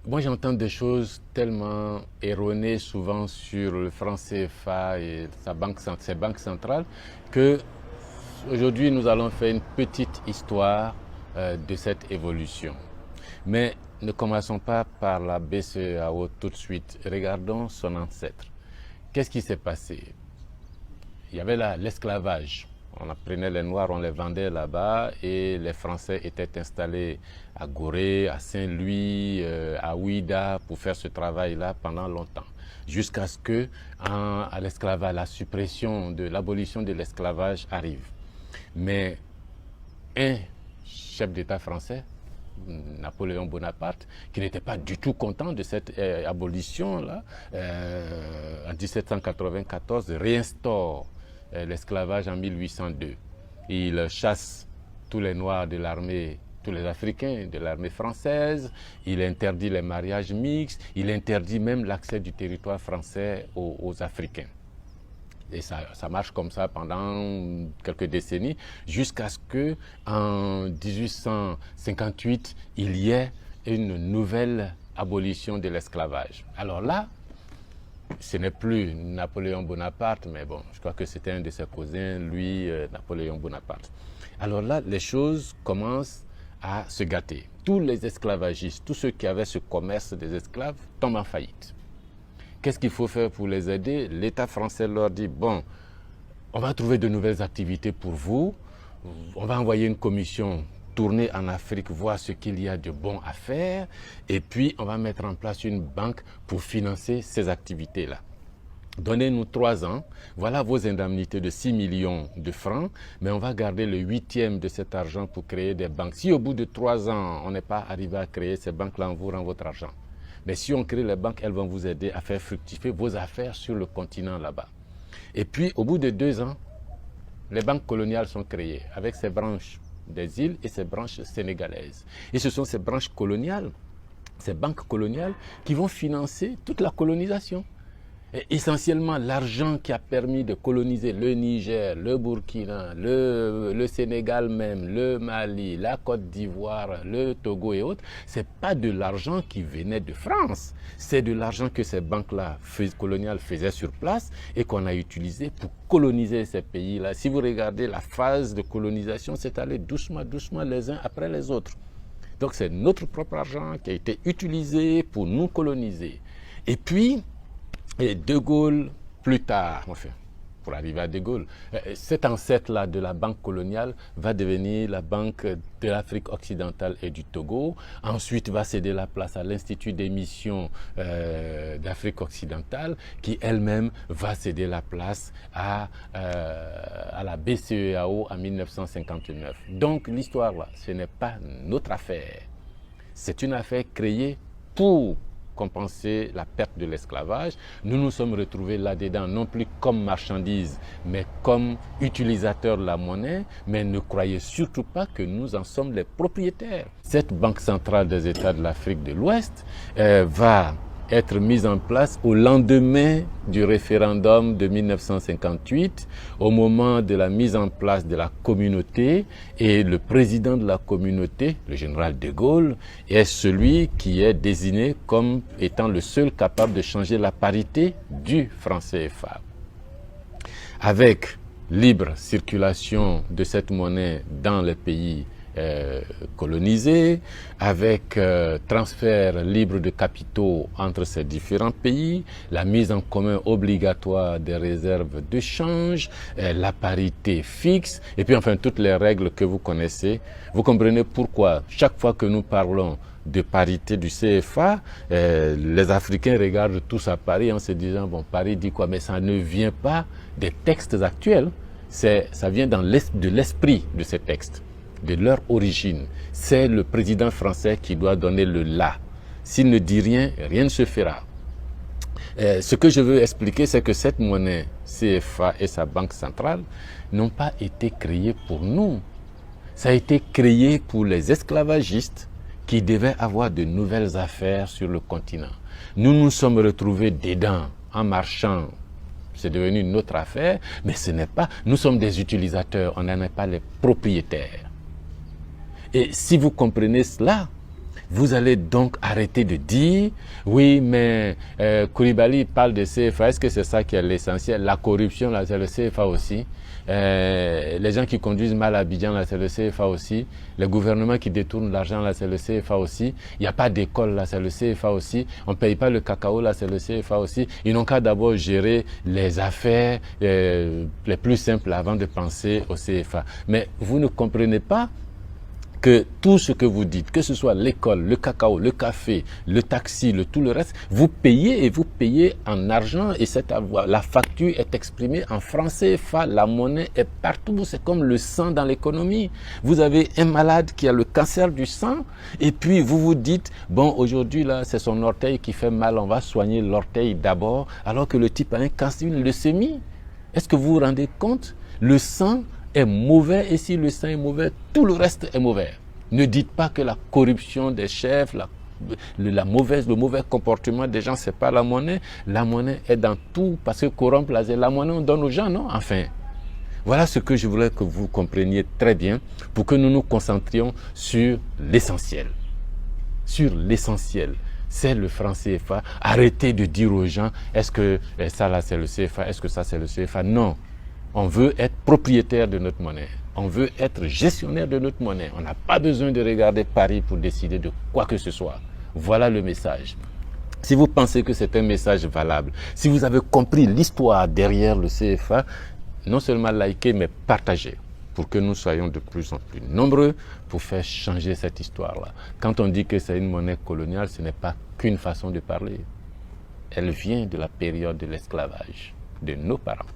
Moi, j'entends des choses tellement erronées souvent sur le franc CFA et ses banques centrales que aujourd'hui, nous allons faire une petite histoire de cette évolution. Mais ne commençons pas par la BCEAO tout de suite. Regardons son ancêtre. Qu'est-ce qui s'est passé? Il y avait là l'esclavage. On prenait les Noirs, on les vendait là-bas et les Français étaient installés à Gorée, à Saint-Louis, à Ouida pour faire ce travail-là pendant longtemps. Jusqu'à ce que à l'esclavage, la suppression de l'abolition de l'esclavage arrive. Mais un chef d'État français, Napoléon Bonaparte, qui n'était pas du tout content de cette abolition-là, en 1794, réinstaure l'esclavage en 1802. Il chasse tous les Noirs de l'armée, tous les Africains de l'armée française, il interdit les mariages mixtes, il interdit même l'accès du territoire français aux Africains. Et ça marche comme ça pendant quelques décennies, jusqu'à ce qu'en 1858, il y ait une nouvelle abolition de l'esclavage. Alors là, ce n'est plus Napoléon Bonaparte, mais bon, je crois que c'était un de ses cousins, lui, Napoléon Bonaparte. Alors là, les choses commencent à se gâter. Tous les esclavagistes, tous ceux qui avaient ce commerce des esclaves, tombent en faillite. Qu'est-ce qu'il faut faire pour les aider? L'État français leur dit, bon, on va trouver de nouvelles activités pour vous, on va envoyer une commission tourner en Afrique, voir ce qu'il y a de bon à faire, et puis on va mettre en place une banque pour financer ces activités-là. Donnez-nous 3 ans, voilà vos indemnités de 6 millions de francs, mais on va garder le 8e de cet argent pour créer des banques. Si au bout de 3 ans, on n'est pas arrivé à créer ces banques-là, on vous rend votre argent. Mais si on crée les banques, elles vont vous aider à faire fructifier vos affaires sur le continent là-bas. Et puis, au bout de 2 ans, les banques coloniales sont créées avec ces branches des îles et ces branches sénégalaises. Et ce sont ces branches coloniales, ces banques coloniales qui vont financer toute la colonisation. Et essentiellement, l'argent qui a permis de coloniser le Niger, le Burkina, le Sénégal même, le Mali, la Côte d'Ivoire, le Togo et autres, c'est pas de l'argent qui venait de France. C'est de l'argent que ces banques-là coloniales faisaient sur place et qu'on a utilisé pour coloniser ces pays-là. Si vous regardez la phase de colonisation, c'est allé doucement, doucement les uns après les autres. Donc c'est notre propre argent qui a été utilisé pour nous coloniser. Et puis, et De Gaulle, plus tard, enfin, pour arriver à De Gaulle, cet ancêtre-là de la banque coloniale va devenir la banque de l'Afrique occidentale et du Togo. Ensuite, va céder la place à l'Institut d'émission d'Afrique occidentale, qui elle-même va céder la place à la BCEAO en 1959. Donc, l'histoire, là, ce n'est pas notre affaire. C'est une affaire créée pour compenser la perte de l'esclavage. Nous nous sommes retrouvés là-dedans, non plus comme marchandises, mais comme utilisateurs de la monnaie. Mais ne croyez surtout pas que nous en sommes les propriétaires. Cette Banque centrale des États de l'Afrique de l'Ouest va être mise en place au lendemain du référendum de 1958, au moment de la mise en place de la communauté, et le président de la communauté, le général de Gaulle, est celui qui est désigné comme étant le seul capable de changer la parité du franc CFA. Avec libre circulation de cette monnaie dans les pays colonisés, avec transfert libre de capitaux entre ces différents pays, la mise en commun obligatoire des réserves de change, la parité fixe, et puis enfin toutes les règles que vous connaissez. Vous comprenez pourquoi chaque fois que nous parlons de parité du CFA, les Africains regardent tous à Paris en se disant, bon, Paris dit quoi? Mais ça ne vient pas des textes actuels, ça vient de l'esprit de ces textes, de leur origine. C'est le président français qui doit donner le là. S'il ne dit rien, rien ne se fera. Ce que je veux expliquer, c'est que cette monnaie CFA et sa banque centrale n'ont pas été créées pour nous. Ça a été créé pour les esclavagistes qui devaient avoir de nouvelles affaires sur le continent. Nous nous sommes retrouvés dedans en marchant. C'est devenu notre affaire, mais ce n'est pas. Nous sommes des utilisateurs, on n'en est pas les propriétaires. Et si vous comprenez cela, Vous allez donc arrêter de dire, oui, mais Koulibaly parle de CFA, est-ce que c'est ça qui est l'essentiel? La corruption, là, c'est le CFA aussi. Les gens qui conduisent mal à Abidjan, là, c'est le CFA aussi. Les gouvernements qui détournent l'argent, là, c'est le CFA aussi. Il n'y a pas d'école, là, c'est le CFA aussi. On ne paye pas le cacao, là, c'est le CFA aussi. Ils n'ont qu'à d'abord gérer les affaires les plus simples avant de penser au CFA. Mais vous ne comprenez pas que tout ce que vous dites, que ce soit l'école, le cacao, le café, le taxi, tout le reste, vous payez et vous payez en argent et la facture est exprimée en francs CFA. La monnaie est partout, c'est comme le sang dans l'économie. Vous avez un malade qui a le cancer du sang et puis vous vous dites, bon, aujourd'hui là, c'est son orteil qui fait mal, on va soigner l'orteil d'abord, alors que le type a un cancer, une leucémie. Est-ce que vous vous rendez compte? Le sang est mauvais et si le sang est mauvais, tout le reste est mauvais. Ne dites pas que la corruption des chefs, le mauvais comportement des gens, c'est pas la monnaie. La monnaie est dans tout parce que corrompre la monnaie, on donne aux gens, non? Enfin, voilà ce que je voulais que vous compreniez très bien pour que nous nous concentrions sur l'essentiel. Sur l'essentiel. C'est le franc CFA. Arrêtez de dire aux gens, est-ce que ça là c'est le CFA, est-ce que ça c'est le CFA? Non. On veut être propriétaire de notre monnaie. On veut être gestionnaire de notre monnaie. On n'a pas besoin de regarder Paris pour décider de quoi que ce soit. Voilà le message. Si vous pensez que c'est un message valable, si vous avez compris l'histoire derrière le CFA, non seulement likez, mais partagez pour que nous soyons de plus en plus nombreux pour faire changer cette histoire-là. Quand on dit que c'est une monnaie coloniale, ce n'est pas qu'une façon de parler. Elle vient de la période de l'esclavage de nos parents.